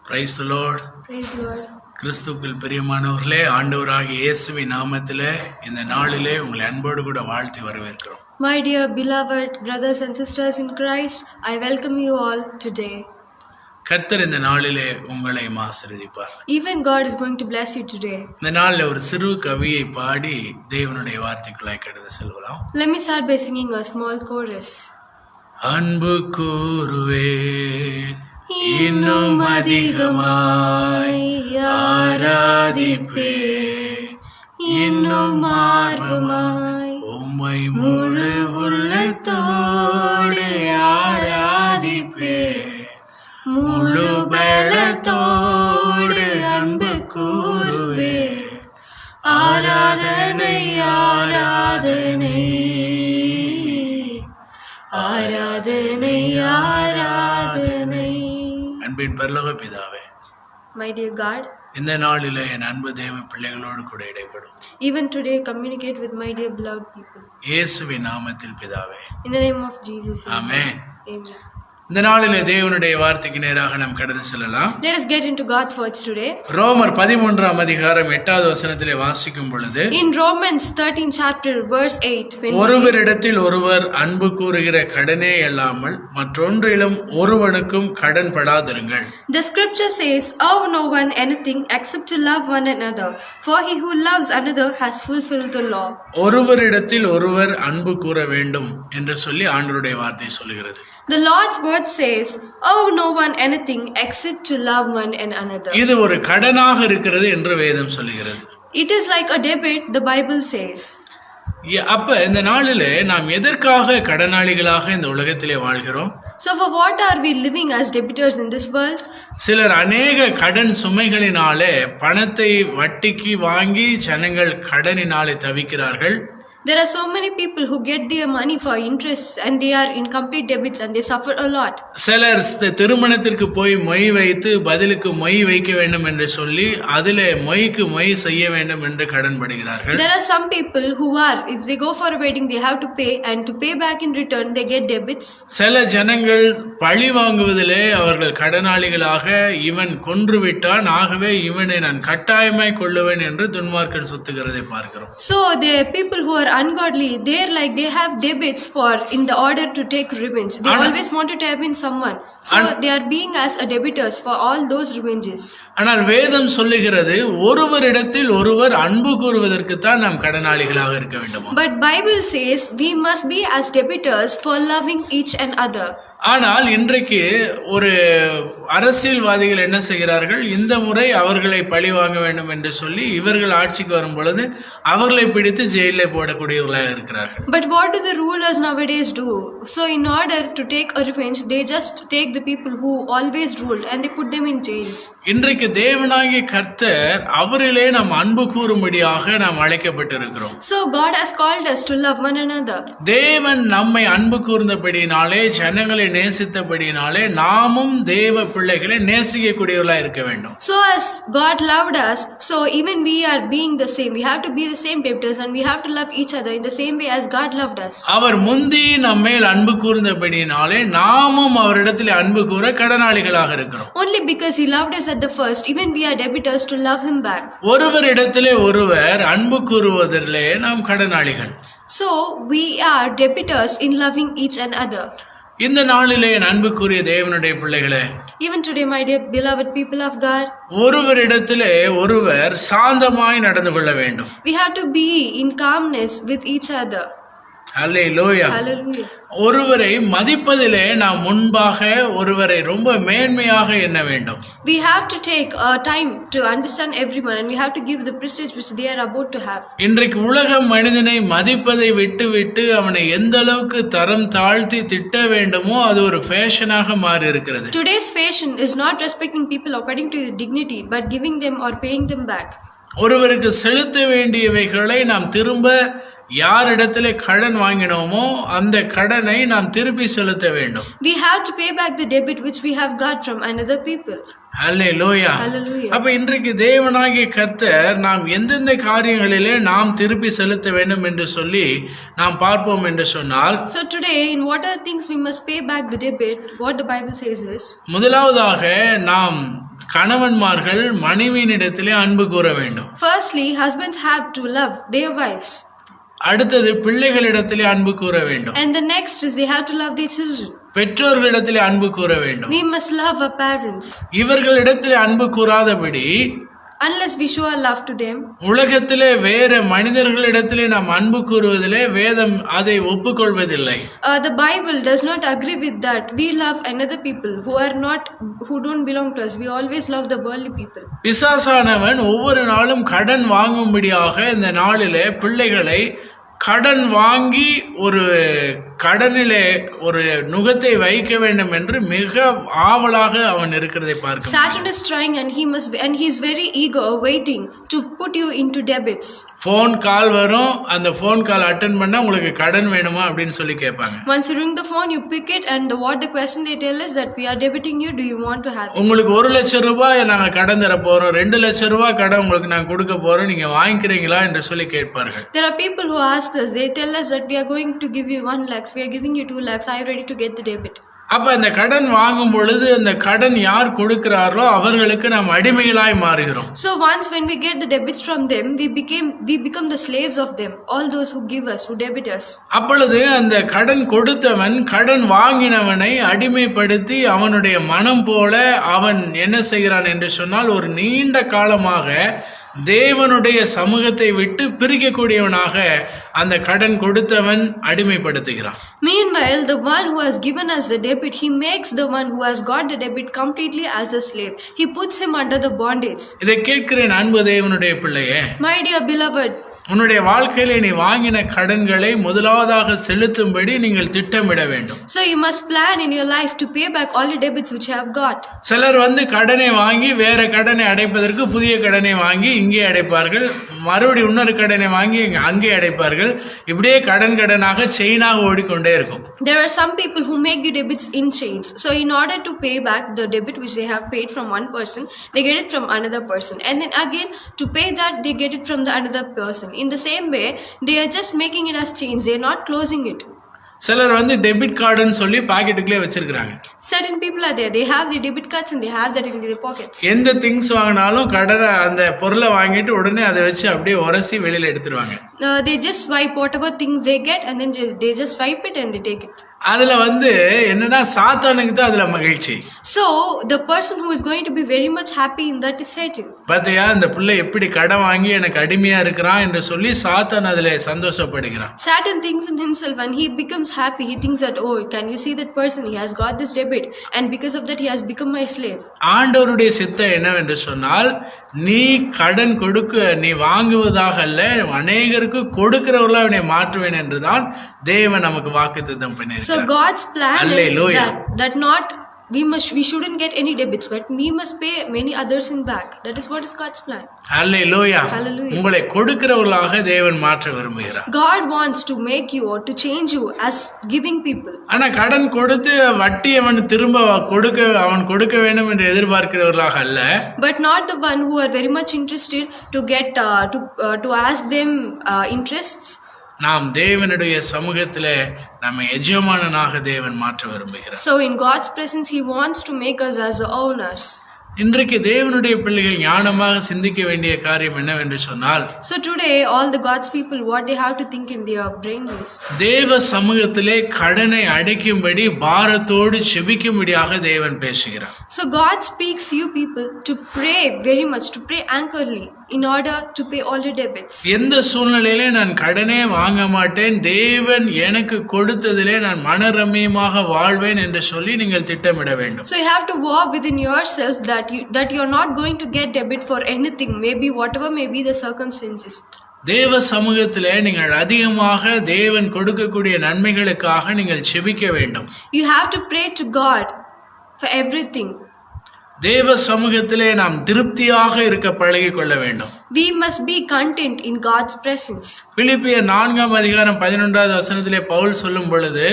Praise the Lord. Praise Lord. கிறிஸ்துவுக்குள் பிரியமானவர்களே, ஆண்டவராகிய இயேசுவின் நாமத்திலே இந்த நாளிலே உங்களை அன்போடு கூட வாழ்த்தி வரவேற்கிறோம். My dear beloved brothers and sisters in Christ, I welcome you all today. கர்த்தர் இந்த நாளிலே உங்களை ஆசீர்வதிப்பார். Even God is going to bless you today. இந்த நாளில் ஒரு சிறு கவியை பாடி தேவனுடைய வார்த்தைக்குள்ளாய் கடந்து செல்வோம். Let me start by singing a small chorus. அன்பு கூறுவேன் இன்னும் அதிகமாய் ஆராதிப்பேன், இன்னும் ஆர்வமாய் உம்மை முழு உள்ளத்தோடு ஆராதிப்பேன், முழு பலத்தோடு அன்பு கூறுவேன். ஆராதனை ஆராதனை ஆராதனை ஆராதனை. அன்பின் பரலோக பிதாவே, My dear God, இந்த நாளிலே என் அன்பு தேவ பிள்ளைகளோடு கூட இடைப்படும். even today communicate with my dear beloved people. இயேசுவின் நாமத்தில் பிதாவே, In the name of Jesus. Amen. Amen. இந்த நாளிலே தேவனுடைய வார்த்தைக்கு நேராக நாம் கடந்து செல்லலாம். Let us get into God's words today. ரோமர் 13 அதிகாரம் 8வது வசனத்திலே வாசிக்கும் பொழுது, In Romans 13 chapter verse 8, when ஒருவரிடத்தில் ஒருவர் அன்பு கூறுகிற கடனே அல்லாமல் மற்றொன்றிலும் ஒருவனுக்கும் கடன் படாதிருங்கள். the scripture says, "Owe no one anything except to love one another, for he who loves another has fulfilled the law." ஒருவரிடத்தில் ஒருவர் அன்பு கூற வேண்டும் என்று சொல்லி ஆண்டவருடைய வார்த்தை சொல்கிறது. The Lord's word says, "Owe no one anything except to love one another." இது ஒரு கடனாக இருக்கிறது என்று வேதம் சொல்கிறது. It is like a debit, the Bible says. அப்ப இந்த நாளிலே நாம் எதற்காக கடனாளிகளாக இந்த உலகத்திலே வாழ்கிறோம்? So for what are we living as debtors in this world? சிலர் அநேக கடன் சுமைகளினாலே பணத்தை வட்டிக்கு வாங்கி ஜனங்கள் கடனினாலே தவிக்கிறார்கள். There are so many people who get their money for interest and they are in complete debits and they suffer a lot. சிலர் திருமணத்திற்கு போய் மொய் வைத்து பதிலுக்கு மொய் வைக்க வேண்டும் என்று சொல்லி அதிலே மொய்க்கு மொய் செய்ய வேண்டும் என்று கடன் படுகிறார்கள். There are some people who are, if they go for a wedding, they have to pay, and to pay back in return, they get debits. சில ஜனங்கள் பழி வாங்குவதிலே அவர்கள் கடனாளிகளாக, இவன் கொன்று விட்டான் ஆகவே இவனை நான் கட்டாயமாய் கொள்ளுவேன் என்று துன்மார்க்கன் சுத்துகிறதை பார்க்கிறோம். So the people who are ungodly, they're like they have debits for in the order to take revenge. They always wanted to avenge someone. So they are being as a debitors for all those revenges. ஆனால் வேதம் சொல்லுகிறது ஒருவரிடத்தில் ஒருவர் அன்பு கூறுவதற்கு தான் நாம் கடனாளிகளாக இருக்க வேண்டும். But Bible says we must be as debitors for loving each and other. ஆனால் இன்றைக்கு ஒரு அரசியல்வாதிகள் என்ன செய்கிறார்கள், இந்த முறை அவர்களை பழி வாங்க வேண்டும் என்று சொல்லி இவர்கள் ஆட்சிக்கு வரும் பொழுது அவர்களை பிடித்து ஜெயிலில் போடக்கூடியவர்களாக இருக்கிறார்கள். But what do the rulers nowadays do? So in order to take a revenge, they just take the people who always ruled and they put them in jails. இன்றைக்கு தேவனாகிய கர்த்தர் அவரிலே நாம் அன்பு கூறும்படியாக நாம் அழைக்கப்பட்டிருக்கிறோம். So God has called us to love one another. தேவன் நம்மை அன்பு கூர்ந்தபடியினாலே, ஜனங்களை நேசித்தபடியினாலே நாமும் தேவ பிள்ளைகளை நேசிக்கக்கூடியவர்களாக இருக்க வேண்டும். So as God loved us, so even we are being the same. We have to be the same debtors and we have to love each other in the same way as God loved us. அவர் முந்தி நம்மேல் அன்பு கூர்ந்தபடியினாலே நாமும் அவரிடத்தில் அன்பு கூற கடனாளிகளாக இருக்கிறோம். Only because he loved us at the first, even we are debtors to love him back. ஒருவரிடத்திலே ஒருவர் அன்பு கூறுவதிலே நாம் கடனாளிகள். So we are debtors in loving each and other. இந்த நாளிலே அன்புக்குரிய தேவனுடைய பிள்ளைகளே, Even today, my dear beloved people of God, ஒருவரிடத்திலே ஒருவர் சாந்தமாய் நடந்து கொள்ள வேண்டும். we have to be in calmness with each other. Hallelujah. Hallelujah. ஒருவரை மதிப்பதிலே நாம் முன்பாக ஒருவரை ரொம்ப மேன்மையாக எண்ண வேண்டும். We have to take time to understand everyone and we have to give the prestige which they are about to have. இன்றைக்கு உலக மனிதனை மதிப்பதை விட்டு அவனை எந்த அளவுக்கு தரம் தாழ்த்தி திட்ட வேண்டுமோ அது ஒரு ஃபேஷனாக மாறி இருக்கிறது. Today's fashion is not respecting people according to their dignity but giving them or paying them back. ஒருவருக்கு செலுத்த வேண்டியவைகளை நாம் திரும்ப யாரிடத்திலே கடன் வாங்கினோமோ அந்த கடனை நாம் திருப்பி செலுத்த வேண்டும். We have to pay back the debit which we have got from another people. Hallelujah. Hallelujah. அப்ப இன்றைக்கு தேவனாகிய கர்த்தர் நாம் எந்தெந்த காரியங்களிலே நாம் திருப்பி செலுத்த வேண்டும் என்று சொல்லி நாம் பார்ப்போம் என்று சொன்னால், So today in what are things we must pay back the debit, what the Bible says is, முதலாவதாக நாம் கணவன்மார்கள் மனைவியினிடத்திலே அன்பு கூற வேண்டும். Firstly, husbands have to love their wives. அடுத்தது பிள்ளைகளிடத்திலே அன்பு கூற வேண்டும். And the next is they have to love their children. பெற்றோர்களிடத்திலே அன்பு கூற வேண்டும். We must love our parents. இவர்களிடத்திலே அன்பு கூறாதபடி Unless we show our love to them, உலகத்திலே வேற மனிதர்களிடத்திலே நாம் அன்பு கூறுவதிலே வேதம் அதை ஒப்புக்கொள்வதில்லை. The Bible does not agree with that. We love another people who don't belong to us. We always love the worldly people. பிசாசானவன் ஒவ்வொரு நாளும் கடன் வாங்கும்படியாக இந்த நாளிலே பிள்ளைகளை கடன் வாங்கி ஒரு கடனிலே ஒரு நுகத்தை வைக்க வேண்டும் என்று மிக ஆவலாக அவன் இருக்கிறதை பார்க்க. Satan is trying and he is very eager waiting to put you into debits. Phone call வரும், அந்த ஃபோன் கால் அட்டெண்ட் பண்ணா உங்களுக்கு கடன் வேணுமா அப்படின்னு சொல்லி கேட்பாங்க. Once you ring the phone, you pick it and what the question they tell is that we are debiting you, do you want to have it? உங்களுக்கு 1 லட்சம் ரூபாய் நாங்க கடன் தர போறோம், 2 லட்சம் ரூபாய் கடன் உங்களுக்கு நான் கொடுக்க போறோம், நீங்க வாங்கிக்கிறீங்களா என்று சொல்லி கேட்பார்கள். There are people who ask us, they tell us that we are going to give you 1 lakh, we are giving you 2 lakhs, are you ready to get the debit? அப்ப அந்த கடன் வாங்கும் பொழுது அந்த கடன் யார் கொடுக்கிறாரோ அவர்களுக்கு நாம் அடிமைகளாய் மாறுகிறோம். So once when we get the debits from them, we become the slaves of them, all those who give us, who debit us. அப்பொழுது அந்த கடன் கொடுத்தவன் கடன் வாங்கினவனை அடிமைப்படுத்தி அவனுடைய மனம் போல அவன் என்ன செய்கிறான் என்று சொன்னால் ஒரு நீண்ட காலமாக தேவனுடைய சமூகத்தை விட்டு பிரிக்கக்கூடியவனாக அந்த கடன் கொடுத்தவன் அடிமைப்படுத்துகிறான். Meanwhile, the one who has given us the debit, he makes the one who has got the debit completely as a slave. He puts him under the bondage. இதை கேட்கிறேன் அன்பு தேவனுடைய பிள்ளையே. My dear beloved, உன்னுடைய வாழ்க்கையில நீ வாங்கின கடன்களை முதலாவதாக செலுத்தும்படி நீங்கள் திட்டமிட வேண்டும். So you must plan in your life to pay back all the debits which you have got. சிலர் கடனை வாங்கி வேற கடனை அடைப்பதற்கு புதிய கடனை வாங்கி இங்கே அடைப்பார்கள், மறுபடியும் இன்னொரு கடனை வாங்கி அங்கே அடைப்பார்கள். இப்படியே கடனாக செயினாக ஓடிக்கொண்டே இருக்கும். There are some people who make the debits in chains. So in order to pay back the debit which they have paid from one person, they get it from another person, and then again to pay that they get it from the another person. In the same way, they are just making it as chains. They are not closing it. சிலர் debit கார்டுன்னு சொல்லி பாக்கெட்டுக்குள்ளே வச்சிருக்காங்க. Certain people are there. They have the debit cards and they have that in their pockets. எந்த things வாங்கினாலும் கடனை அந்த பொருளை வாங்கிட்டு உடனே அதை வச்சு அப்படியே உரசி வெளியில எடுத்துருவாங்க. They just swipe whatever things they get and then they just swipe it and they take it. அதுல என்னன்னா சாத்தானுக்கு தான் அதுல மகிழ்ச்சி. So the person who is going to be very much happy in that is Satan. பாத்தியா இந்த புள்ள எப்படி கடன் வாங்கி எனக்கு அடிமையா இருக்கிறான் என்று சொல்லி சாத்தான் அதுல சந்தோஷப்படுகிறான். Satan thinks in himself when he becomes happy, he thinks that, oh, can you see that person, he has got this debit and because of that he has become my slave. ஆண்டவருடைய சித்தம் என்னவென்று சொன்னால் நீ கடன் நீ வாங்குவதாக அல்ல, அநேகருக்கு கொடுக்கிறவர்களா அவனை மாற்றுவேன் என்றுதான் தேவன் நமக்கு வாக்குத்தத்தம் பண்ணியிருக்கிறார். So God's plan is that not we shouldn't get any debits, but we must pay many others in back. That is what is God's plan. Hallelujah. உங்களை கொடுக்கிறவர்களாக தேவன் மாற்ற விரும்புகிறார். God wants to make you or to change you as giving people. ஆனா கடன் கொடுத்து வட்டி அவன் திரும்ப கொடுக்க வேண்டும் என்று எதிர்பார்க்கிறவர்களாக அல்ல. But not the one who are very much interested to get to ask them interests. நாம் தேவனுடைய சமூகத்திலே நம்மை எஜமானனாக தேவன் மாற்ற விரும்புகிறார். So in God's presence he wants to make us as owners. இன்றைக்கு தேவனுடைய பிள்ளைகள் ஞானமாக சிந்திக்க வேண்டிய காரியம் என்னவென்று சொன்னால், so today all the God's people what they have to think in their brains is தேவ சமூகத்திலே கடனை அடைக்கும்படி பாரத்தோடு செபிக்கும்படியாக தேவன் பேசுகிறார். So God speaks you people to pray very much, to pray anxiously in order to pay all the debits. எந்த சூழ்நிலையிலே நான் கடனே வாங்க மாட்டேன், தேவன் எனக்கு கொடுத்ததிலே நான் மனரம்மியமாக வாழ்வேன் என்று சொல்லி நீங்கள் திட்டமிட வேண்டும். So you have to war within yourself that you are not going to get debit for anything, maybe whatever may be the circumstances. தேவ சமூகத்திலே நீங்கள் அதிகமாக தேவன் கொடுக்கக்கூடிய நன்மைகளுக்காக நீங்கள் செபிக்க வேண்டும். You have to pray to God for everything. தேவ சமூகத்திலே நாம் திருப்தியாக இருக்க பழகிக் கொள்ள வேண்டும். We must be content in God's presence. பிலிப்பியர் 4:11 பவுல் சொல்லும் பொழுது,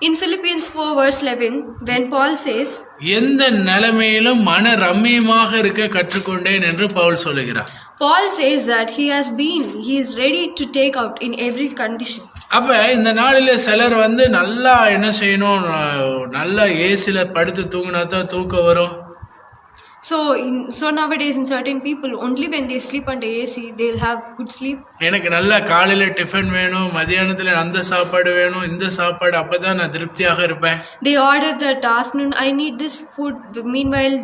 in Philippians 4:11 when Paul says, எந்த நிலைமையிலும் மன ரம்மியமாக இருக்க கற்றுக்கொண்டேன் என்று பவுல் சொல்லுகிறார். Paul says that he is ready to take out in every condition. அப்ப இந்த நாளில சிலர் நல்லா என்ன செய்யணும், நல்லா ஏசில படுத்து தூங்கினா தான் தூக்கம் வரும். So nowadays in certain people, only when they sleep under AC, they'll have good sleep. எனக்கு நல்ல காலையில டிஃபன் வேணும், மதியானத்துல அந்த சாப்பாடு வேணும், இந்த சாப்பாடு, அப்பதான் நான் திருப்தியாக இருப்பேன். They order that afternoon, I need this food. Meanwhile,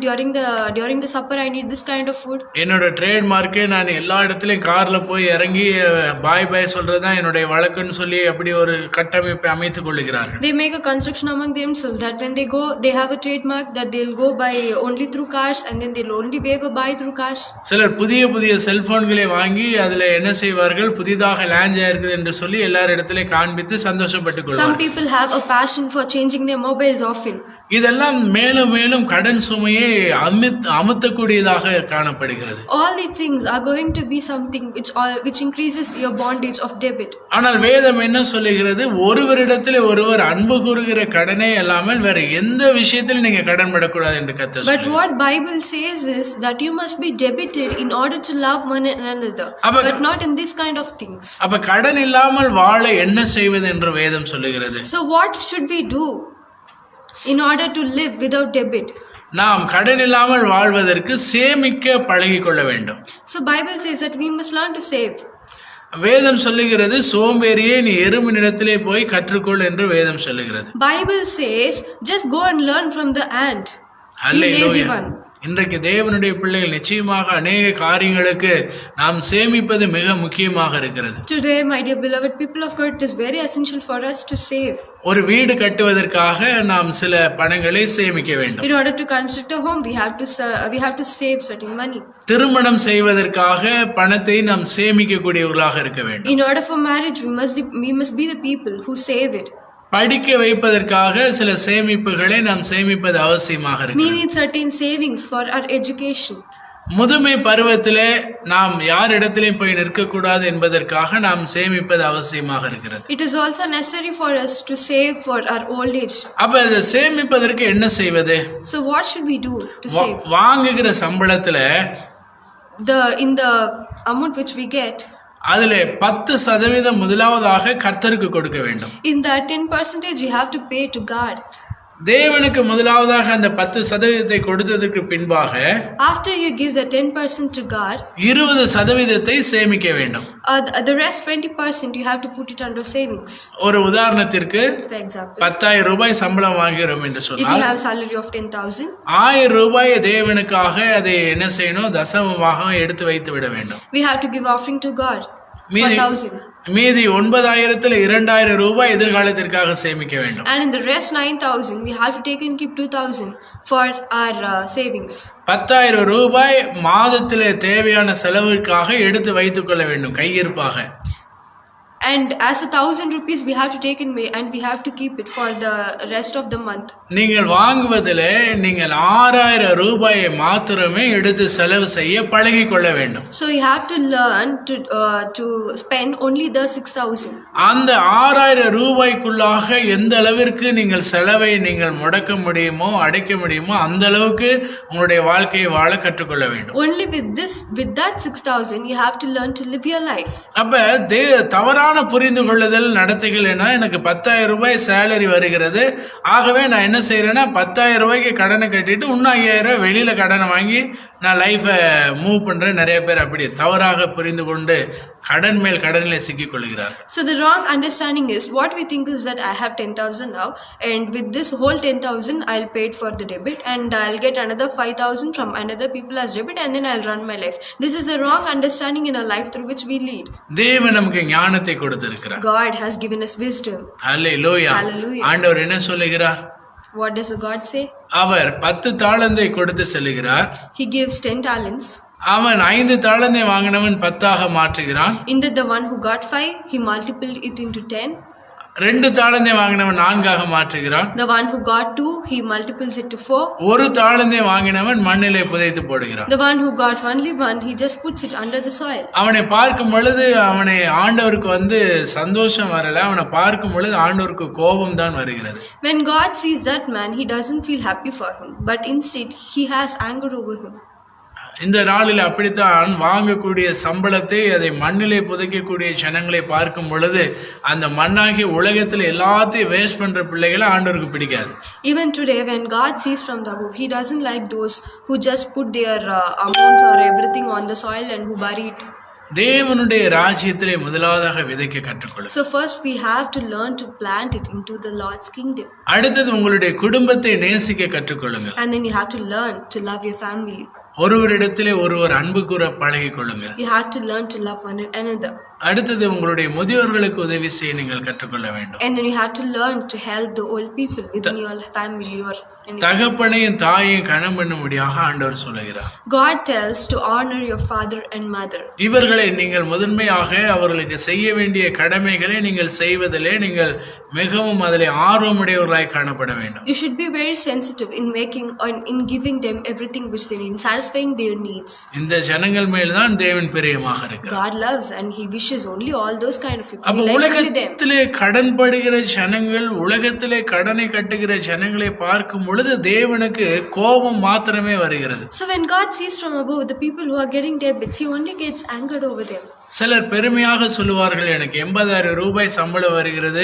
during the supper, I need this kind of food. என்னோட ட்ரேட் மார்க்கே நான் எல்லா இடத்துலயும் கார்ல போய் இறங்கி பாய் பாய் சொல்றதுதான் என்னுடைய வழக்குன்னு சொல்லி அப்படி ஒரு கட்டமைப்பை அமைத்துக் கொள்ளுகிறார்கள். They make a construction among themselves that when they go, they have a trademark that they'll go by only through cars, and then they'll only wave a buy through cars. சிலர் புதிய புதிய செல்போன்களை வாங்கி அதுல என்ன செய்வார்கள், புதிதாக லான்ச் ஆயிருக்குது என்று சொல்லி எல்லார் இடத்திலே காண்பித்து சந்தோஷப்பட்டுக் கொள்வார்கள். Some people have a passion for changing their mobiles often. இதெல்லாம் மேலும் மேலும் கடன் சுமையை அமுத்தக்கூடியதாக காணப்படுகிறது. All these things are going to be something which increases your bondage of debit. ஆனால் வேதம் என்ன சொல்லுகிறது, ஒருவரிடத்திலே ஒருவர் அன்பு கூறுகிற கடனே அல்லாமல் வேற எந்த விஷயத்திலும் நீங்க கடன் படக்கூடாது என்று கர்த்தர் சொல்றார். But what Bible says is that you must be debited in order to love one another, but not in this kind of things. அப்ப கடன் இல்லாமல் வாழ என்ன செய்வது என்று வேதம் சொல்லுகிறது. So what should we do in order to live without debit? நாம் கடன் இல்லாமல் வாழ்வதற்கு சேமிக்க பழகிக் கொள்ள வேண்டும். So Bible says that we must learn to save. வேதம் சொல்லுகிறது, சோம்பேறியே நீ எறும்பினிடத்திலே போய் கற்றுக்கொள் என்று வேதம் சொல்லுகிறது. Bible says just go and learn from the ant. அல்லேலூயா. இன்றைக்கு தேவனுடைய பிள்ளைகள் நிச்சயமாக அநேக காரியங்களுக்கு நாம் சேமிப்பது மிக முக்கியமாக இருக்கிறது. Today, my dear beloved people of God, it is very essential for us to save. ஒரு வீடு கட்டுவதற்காக நாம் சில பணங்களை சேமிக்க வேண்டும். In order to construct a home, we have to save certain money. திருமணம் செய்வதற்காக பணத்தை நாம் சேமிக்க கூடியவர்களாக இருக்க வேண்டும். In order for marriage, we must be the people who save it. படிக்க வைப்பதற்காக சில சேமிப்புகளை நாம் சேமிப்பது அவசியமாக இருக்கு. We need certain savings for our education. முதுமை பருவத்திலே நாம் யார் இடத்திலும் போய் நிற்கக்கூடாது என்பதற்காக நாம் சேமிப்பது அவசியமாக இருக்கிறது. It is also necessary for us to save for our old age. அப்ப இதை சேமிப்பதற்கு என்ன செய்வது? So what should we do to save? வாங்குகிற சம்பளத்துல in the amount which we get, அதுல 10% முதலாவதாக கர்த்தருக்கு கொடுக்க வேண்டும். In that 10% you have to pay to God. தேவனுக்கு முதலாவதாக அந்த 10% கொடுத்ததற்கு பின்பாக after you give the 10% to God, 20% சேமிக்க வேண்டும். The rest 20% you have to put it under savings. ஒரு உதாரணத்திற்கு, for example, 10,000 ரூபாய் சம்பளம் வாங்குகிறோம் என்று if சொன்னால், you have salary of 10,000, 1000 ரூபாய் தேவனுக்காக அதை என்ன செய்யணும், தசமமாக எடுத்து வைத்து விட வேண்டும். we have to give offering to God. மீதி 9,000ல் 2,000 ரூபாய் எதிர்காலத்திற்காக சேமிக்க வேண்டும். And in the rest 9,000 we have to take and keep 2,000 for our savings. 10,000 ரூபாய் மாதத்திலே தேவையான செலவிற்காக எடுத்து வைத்துக் கொள்ள வேண்டும் கையிருப்பாக. And as 1,000 rupees we have to take and we have to keep it for the rest of the month. நீங்கள் வாங்குவதிலே நீங்கள் 6,000 ரூபாயை மாத்திரமே எடுத்து செலவு செய்ய பழகிக் கொள்ள வேண்டும். So you have to learn to spend only the 6,000. அந்த 6,000 ரூபாய்க்குள்ளாக எந்த அளவிற்கு நீங்கள் செலவை நீங்கள் முடக்க முடியுமோ அடைக்க முடியுமோ அந்த அளவுக்கு உங்களுடைய வாழ்க்கையை வாழ கற்றுக்கொள்ள வேண்டும். Only with that 6,000 you have to learn to live your life. அப்ப தவறான புரிந்து கொள்ளுதல் நடத்தைகள் என்ன, எனக்கு 10,000 ரூபாய் சேலரி வருகிறது, ஆகவே நான் என்ன செய்யறேன்னா 10,000 ரூபாய்க்கு கடனை கட்டிட்டு இன்னும் 5,000 வெளியில கடனை வாங்கி நான் லைஃபை மூவ் பண்றேன். நிறைய பேர் அப்படி தவறாக புரிந்து கொண்டு கடன் மேல் கடனில் சிக்கிக் கொள்கிறார். So the wrong understanding is, what we think is that I have 10,000 now, and with this whole 10,000 I'll pay it for the debit, and I'll get another 5,000 from another people as debit, and then I'll run my life. This is the wrong understanding in our life through which we lead. தேவன் நமக்கு ஞானத்தை கொடுத்திருக்கிறார். God has given us wisdom. ஹல்லேலூயா. ஆண்டவர் என்ன சொல்லுகிறார்? What does God say? அவர் 10 தாலந்தை கொடுத்து செல்லுகிறார். He gives 10 talents. அவன் 5 தாலந்தை வாங்கினவன் 10ஆக மாற்றுகிறான். In that the one who got 5, he multiplied it into 10. 2 தாலந்தை வாங்கினவன் 4ஆக மாற்றுகிறான். The one who got 2, he multiples it to 4. 1 தாலந்தை வாங்கினவன் மண்ணிலே புதைத்து போடுகிறான். The one who got only 1, he just puts it under the soil. அவனை பார்க்கும் பொழுது அவனை ஆண்டவருக்கு சந்தோஷம் வரல, அவனை பார்க்கும் பொழுது ஆண்டவருக்கு கோபம் தான் வருகிறது. When God sees that man, he doesn't feel happy for him, but instead he has anger over him. இந்த நாளில் அப்படித்தான் வாங்கக்கூடிய சம்பளத்தை அதை மண்ணிலே புதைக்கக்கூடிய ஜனங்களை பார்க்கும் பொழுது அந்த மண்ணாகிய உலகத்தில் எல்லாத்தையும் வேஸ்ட் பண்ற பிள்ளைகளை ஆண்டவருக்கு பிடிக்காது. Even today, when God sees from the above, He doesn't like those who just put their amounts or everything on the soil and who bury it. தேவனுடைய ராஜ்யத்திலே முதலாவதாக விதைக்க கற்றுக்கொள்ளுங்கள். So first we have to learn to plant it into the Lord's kingdom. அடுத்தது உங்களுடைய குடும்பத்தை நேசிக்க கற்றுக்கொள்ளுங்கள். And then you have to learn to love your family. ஒருவரிடத்திலே ஒருவர் அன்பு கூற பழகிக் கொள்ளுங்கள். You have to learn to love one another. அடுத்தது உங்களுடைய முதியோர்களுக்கு உதவி செய்ய நீங்கள் கற்றுக்கொள்ள வேண்டும். And then you have to learn to help the old people within your family or anything. தகப்பனையும் தாயையும் கனம் பண்ணும்படியாக ஆண்டவர் சொல்லுகிறார். God tells to honor your father and mother. இவர்களை நீங்கள் முதன்மையாக அவர்களுக்கு செய்ய வேண்டிய கடமைகளை நீங்கள் செய்வதிலே நீங்கள் மிகவும் அதிலே ஆர்வமுடையவர்களாய் காணப்பட வேண்டும். You should be very sensitive in making or in giving them everything which they need, satisfying their needs. இந்த ஜனங்கள் மேல்தான் தேவன் பிரியமாக இருக்கிறார். God loves and He wishes only all those kind of people. அப்ப He likes only them. உலகத்திலே கடன் படுகிற ஜனங்கள், உலகத்திலே கடனை கட்டுகிற ஜனங்களை பார்க்கும் பொழுது தேவனுக்கு கோபம் மாத்திரமே வருகிறது. So when God sees from above the people who are getting debits, He only gets angered over them. சிலர் பெருமையாக சொல்லுவார்கள், எனக்கு 80,000 ரூபாய் சம்பளம் வருகிறது,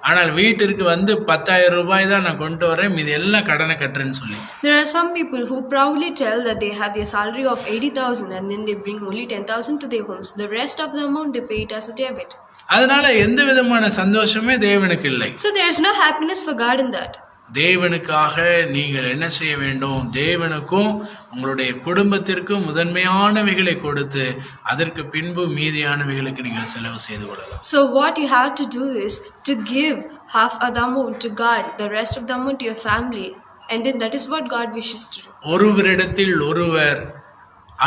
ஆனால் வீட்டிற்கு வந்து 10,000 ரூபாய் தான் நான் கொண்டு வரேன், மீதி எல்லாம் கடனை கட்டுறேன்னு சொல்லி. There are some people who proudly tell that they have their salary of 80,000 and then they bring only 10,000 to their homes. The rest of the amount they pay it as a debit. அதனால எந்த விதமான சந்தோஷமே தேவனுக்கு இல்லை. So there is no happiness for God in that. தேவனுக்காக நீங்கள் என்ன செய்ய வேண்டும்? தேவனுக்கும் உங்களுடைய குடும்பத்திற்கும் முதன்மையானவைகளை கொடுத்து அதற்கு பின்பு மீதியானவைகளுக்கு நீங்கள் செலவு செய்து கொள்ளலாம். So what you have to do is to give half of the amount to God, the rest of the amount to your family, and then that is what God wishes to do. ஒருவரிடத்தில் ஒருவர்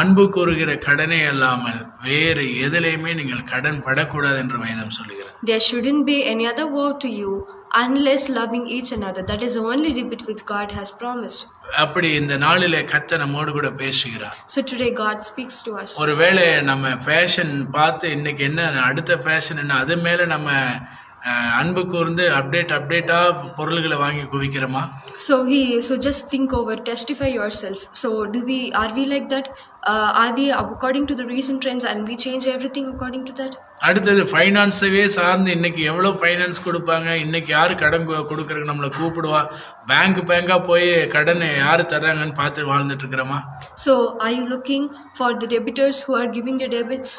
அன்பு கூறுகிற கடனே அல்லாமல் வேறு எதிலையுமே நீங்கள் கடன் படக்கூடாது என்று வேதம் சொல்லுகிறது. There shouldn't be any other woe to you unless loving each another. That is the only debit which God has promised. அப்படி இந்த நாளிலே கர்த்தர் நம்மோடு கூட பேசுகிறார். So today God speaks to us. ஒருவேளை நம்ம ஃபேஷன் பார்த்து இன்னைக்கு என்ன அடுத்த ஃபேஷன் என்ன அது மேல நம்ம அன்பு கூர்ந்து அப்டேட்டா பொருள்களை வாங்கி குவிக்கிறோமா? So just think over, testify yourself. So are we like that? Are we according to the recent trends and we change everything according to that? அடுத்தது ஃபைனான்ஸவே சார்ந்து இன்னைக்கு எவ்வளவு ஃபைனான்ஸ் கொடுப்பாங்க, இன்னைக்கு யாரு கடன் கொடுக்கறதுக்கு நம்மளை கூப்பிடுவா, பேங்கா போய் கடன் யாரு தர்றாங்கன்னு பார்த்து வாழ்ந்துட்டு இருக்கிறோமா? So are you looking for the debitors who are giving the debits?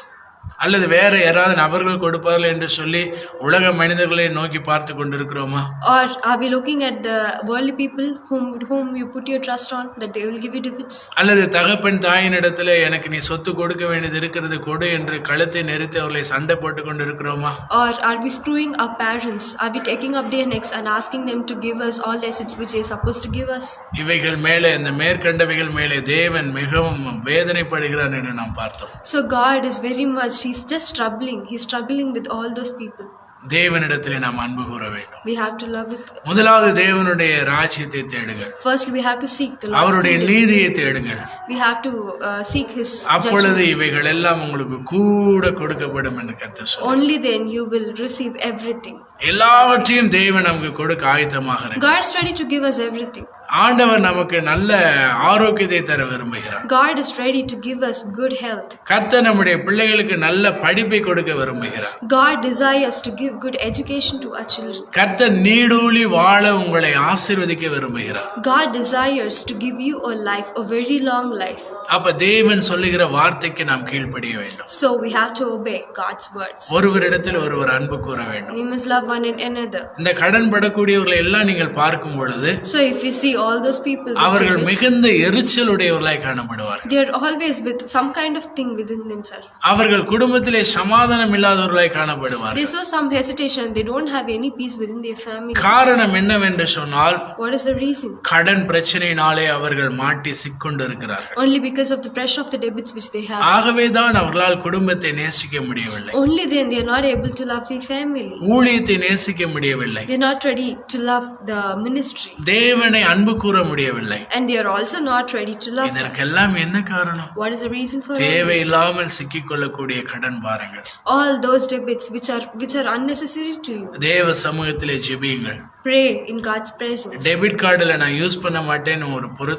அல்லது வேற யாராவது நபர்கள் கொடுப்பார்கள் என்று சொல்லி உலக மனிதர்களை நோக்கி பார்த்து கொண்டிருக்கிறோமா? Or are we looking at the worldly people whom you put your trust on, that they will give you debits? அல்லது தகப்பன் தாயினிடத்துல எனக்கு நீ சொத்து கொடுக்க வேண்டியது இருக்கிறது கொடு என்று கழுத்தை நெரித்து அவர்களை சண்டை போட்டு கொண்டிருக்கிறோமா? Or are we screwing our parents? Are we taking up their necks and asking them to give us all the assets which they are supposed to give us? இவைகள் மேலே, இந்த மேற்கண்டவைகள் மேலே தேவன் மிகவும் வேதனைப்படுகிறார் என்று நாம் பார்த்தோம். So God is very much, He's just troubling. He's struggling with all those people. தேவனிடத்திலே நாம் அன்பு கூற வேண்டும். We have to love it. முதலாவது தேவனுடைய ராஜ்யத்தை தேடுங்கள். First we have to seek the Lord's அவருடைய kingdom. நீதியை தேடுங்கள். We have to seek His அப்பொழுது judgment. இவைகள் எல்லாம் உங்களுக்கு கூட கொடுக்கப்படும் என்று கர்த்தர் சொல்றார். Only then you will receive everything. எல்லாவற்றையும் தேவன் நமக்கு கொடுக்க ஆயத்தமாக இருக்கிறார். God is ready to give us everything. ஆண்டவர் நமக்கு நல்ல ஆரோக்கியத்தை தர விரும்புகிறார். God is ready to give us good health. கர்த்தர் நம்முடைய பிள்ளைகளுக்கு நல்ல படிப்பை கொடுக்க விரும்புகிறார். God desires to give good education to our children. கர்த்தர் நீடூழி வாழ உங்களை ஆசீர்வதிக்க விரும்புகிறார். God desires to give you a life, a very long life. அப்ப தேவன் சொல்லுகிற வார்த்தைக்கு நாம் கீழ்ப்படிய வேண்டும். So we have to obey God's words. ஒருவரிடத்தில் ஒருவர் அன்பு கூற வேண்டும். We must love one another. இந்த கடன் படக்கூடியவர்களை எல்லாம் நீங்கள் பார்க்கும் பொழுது So if you see all those people with அவர்கள் debits, மிகுந்த எரிச்சலுடையவர்களாய் காணப்படுவார்கள். they are always with some kind of thing within themselves. அவர்கள் குடும்பத்திலே சமாதானம் இல்லாதவர்களாய் காணப்படுவார்கள். They show some hesitation. They don't have any peace within their family. காரணம் என்னவென்று சொன்னால் What is the reason? கடன் பிரச்சனையினாலே அவர்கள் மாட்டி சிக்கொண்டு இருக்கிறார்கள். Only because of the pressure of the debits which they have. ஆகவேதான் அவர்களால் குடும்பத்தை நேசிக்க முடியவில்லை. Only then they are not able to love their family. ஊழியத்தை நேசிக்க முடியவில்லை. They are not ready to love the ministry. தேவனை அன்பு கூற முடியவில்லை. And they are also not ready to love God. இதற்கெல்லாம் என்ன காரணம்? What is the reason for all this? தேவையில்லாமல் சிக்கிக்கொள்ளக்கூடிய கடன் பாரங்கள். All those debits which are unnecessary to you. தேவ சமூகத்திலே ஜெபியுங்கள். Pray in God's presence. Debit கார்டுல நான் யூஸ் பண்ண மாட்டேன்னு ஒரு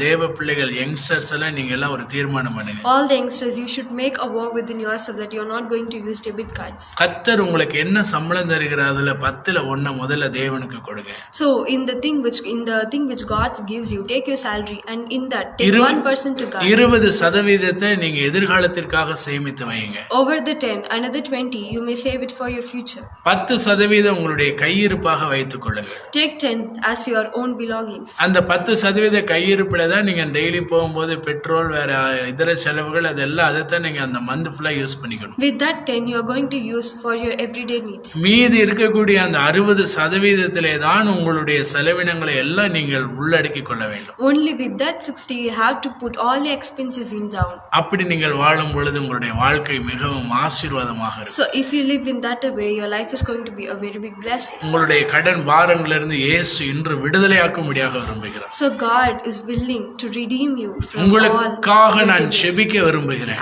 தேவ பிள்ளைகள் யங்ஸ்டர்ஸ் எல்லாம் நீங்க எல்லாம் ஒரு தீர்மானம் பண்ணுங்க. All the youngsters, you should make a vow within yourself that you are not going to use debit cards. கர்த்தர் உங்களுக்கு என்ன சம்பளம் தருகிறார் அதுல 10ல 1 முதல்ல தேவனுக்கு கொடுங்க. So in the thing which God gives you, take your salary and in that take 1% to God. 20% நீங்க எதிர்காலத்திற்காக சேமித்து வையுங்க. Over the 10, another 20 you may save it for your future. 10% உங்களுடைய கையிருப்பாக வைத்துக் கொள்ளுங்க. Take 10 as your own belongings. அந்த 10% கையிருப்புல தான் நீங்க daily போகும்போது பெட்ரோல் வேற இதர செலவுகள் அதெல்லாம் அதை தான் நீங்க அந்த மந்த் ஃபுல்லா யூஸ் பண்ணிக்கணும். With that 10 you are going to use for your everyday needs. மீதி இருக்கக்கூடிய அந்த 60% தான் உங்களுடைய செலவினங்களை எல்லாம் நீங்கள் உள்ளடக்கிக் கொள்ள வேண்டும். Only with that 60 you have to put all your expenses in down. அப்படி நீங்கள் வாழும் பொழுது உங்களுடைய வாழ்க்கை மிகவும் ஆசீர்வாதமாக இருக்கும். So if you live in that way, your life is going to be a very big blessing. உங்களுடைய கடன் பாரங்களிலிருந்து இயேசு இன்று விடுதலையாக்கும்படியாக விரும்புகிறார். So God is willing to redeem you from all. உங்களுக்காக நான் ஜெபிக்க விரும்புகிறேன்.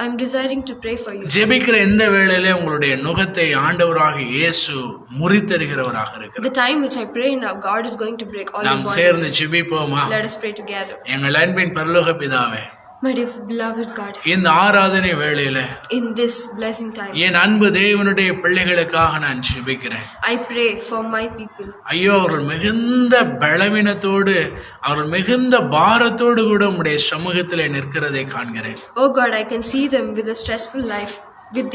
I'm desiring to pray for you. ஜெபிக்கிற இந்த வேளையிலே உங்களுடைய நுகத்தை ஆண்டவராக இயேசு முறித்தருகிறவராக இருக்கிறார். The time which I pray now, God is going to break all your நாம் bondages. சேர்ந்து ஜெபிப்போமா? Let us pray together. எங்கள் அன்பின் பரலோக பிதாவே, My dear beloved God, இந்த ஆராதனை வேளையில in this blessing time, என் அன்பு தேவனுடைய பிள்ளைகளுக்காக நான் ஜெபிக்கிறேன். I pray for my people. ஐயோ, அவர்கள் மிகுந்த பலவீனத்தோடு அவர்கள் மிகுந்த பாரத்தோடு கூட உம்முடைய சமூகத்திலே நிற்கிறதை காண்கிறேன். Oh God, I can see them with a stressful life, with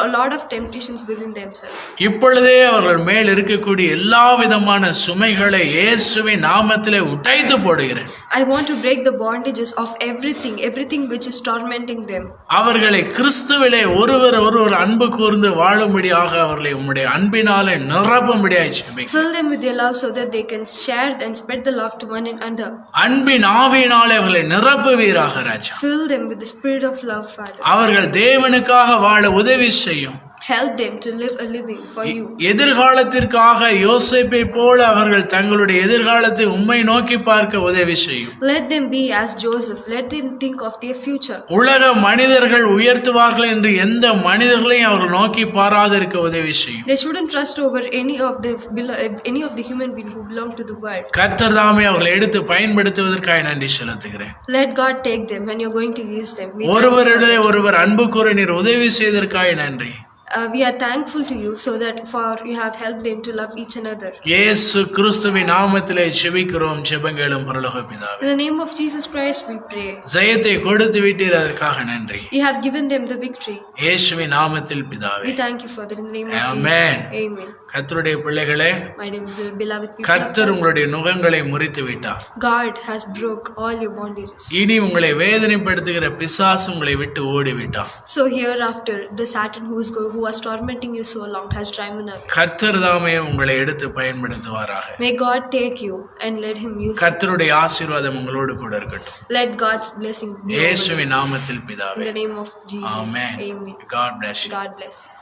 a lot of temptations within themselves. இப்பொழுதே அவர்கள் மேல் இருக்கக்கூடிய எல்லா விதமான சுமைகளை இயேசுவின் நாமத்திலே உடைத்து போடுகிறேன். I want to break the bondages of everything which is tormenting them. அவர்களை கிறிஸ்துவிலே ஒருவர் அன்பு கூர்ந்து வாழும்படியாக அவர்களை உம்முடைய அன்பினாலே நிரப்பும்படியாய் ஜெபிக்கிறேன். Fill them with your love so that they can share and spread the love to one another. அன்பின் ஆவியினாலே அவர்களை நிரப்புவீராக ராஜா. Fill them with the spirit of love, Father. அவர்கள் தேவனுக்காக வாழ உதவி செய்யும். Help them to live a living for you. எதிர்காலத்திற்காக யோசேப்பை போல அவர்கள் தங்களுடைய எதிர்காலத்தை உம்மை நோக்கி பார்க்க உதவி செய்யும். Let them be as Joseph. Let them think of their future. உலக மனிதர்கள் உயர்த்துவார்கள் என்று எந்த மனிதர்களையும் அவர்கள் நோக்கி பாராதிருக்க உதவி செய்யும். They shouldn't trust over any of the human being who belong to the world. கர்த்தர் தாமே அவர்களை எடுத்து பயன்படுத்துவதற்காக நன்றி செலுத்துகிறேன். Let God take them when you're going to use them. ஒருவரிடையே ஒருவர் அன்பு கூற நீர் உதவி செய்ததற்காக நன்றி. We are thankful to you so that you have helped them to love each another. இயேசு கிறிஸ்துவின் நாமத்திலே ஜெபிக்கிறோம். ஜெபங்களும் பரலோக பிதாவே, In the name of Jesus Christ we pray. ஜெயத்தை கொடுத்து விட்டீர், அதற்காக நன்றி. You have given them the victory. இயேசுவின் நாமத்தில் பிதாவே, We thank you for that in the name of Amen. Jesus. Amen. கர்த்தருடைய பிள்ளைகளே, My dear beloved people, கர்த்தர் உங்களுடைய நுகங்களை முறித்து விட்டார். God has broke all your bondages. இனி உங்களை வேதனைப்படுத்துகிற பிசாசு உங்களை விட்டு ஓடிவிட்டார். So hereafter the Satan who was tormenting you so long has driven away. கர்த்தர் தாமே உங்களை எடுத்து பயன்படுத்துவாராக. May God take you and let him use you. கர்த்தருடைய ஆசீர்வாதம் உங்களோடு கூட இருக்கட்டும். Let God's blessing be over you. இயேசுவின் நாமத்தில் In பிதாவே, the name of Jesus. Amen. Amen. God bless you. God bless you.